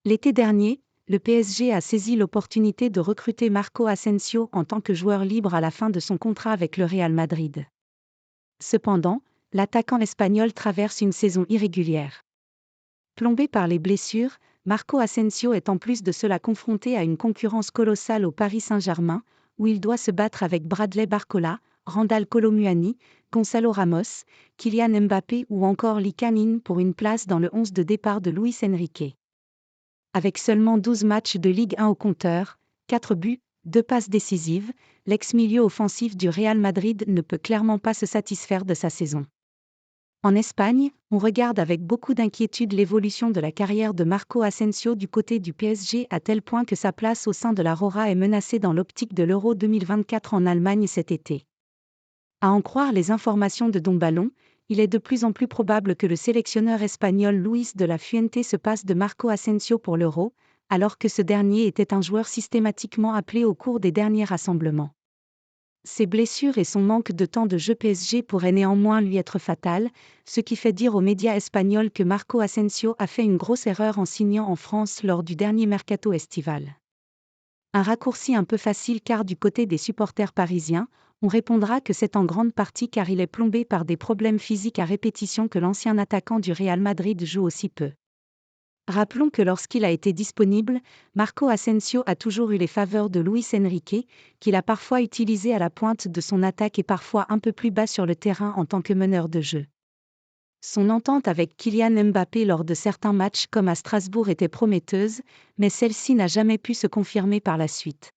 L'été dernier, le PSG a saisi l'opportunité de recruter Marco Asensio en tant que joueur libre à la fin de son contrat avec le Real Madrid. Cependant, l'attaquant espagnol traverse une saison irrégulière. Plombé par les blessures, Marco Asensio est en plus de cela confronté à une concurrence colossale au Paris Saint-Germain, où il doit se battre avec Bradley Barcola, Randal Kolo Muani, Gonzalo Ramos, Kylian Mbappé ou encore Lee Canning pour une place dans le 11 de départ de Luis Enrique. Avec seulement 12 matchs de Ligue 1 au compteur, 4 buts, 2 passes décisives, l'ex-milieu offensif du Real Madrid ne peut clairement pas se satisfaire de sa saison. En Espagne, on regarde avec beaucoup d'inquiétude l'évolution de la carrière de Marco Asensio du côté du PSG à tel point que sa place au sein de la Roja est menacée dans l'optique de l'Euro 2024 en Allemagne cet été. À en croire les informations de Don Ballon, il est de plus en plus probable que le sélectionneur espagnol Luis de la Fuente se passe de Marco Asensio pour l'Euro, alors que ce dernier était un joueur systématiquement appelé au cours des derniers rassemblements. Ses blessures et son manque de temps de jeu PSG pourraient néanmoins lui être fatales, ce qui fait dire aux médias espagnols que Marco Asensio a fait une grosse erreur en signant en France lors du dernier mercato estival. Un raccourci un peu facile car du côté des supporters parisiens, on répondra que c'est en grande partie car il est plombé par des problèmes physiques à répétition que l'ancien attaquant du Real Madrid joue aussi peu. Rappelons que lorsqu'il a été disponible, Marco Asensio a toujours eu les faveurs de Luis Enrique, qu'il a parfois utilisé à la pointe de son attaque et parfois un peu plus bas sur le terrain en tant que meneur de jeu. Son entente avec Kylian Mbappé lors de certains matchs comme à Strasbourg était prometteuse, mais celle-ci n'a jamais pu se confirmer par la suite.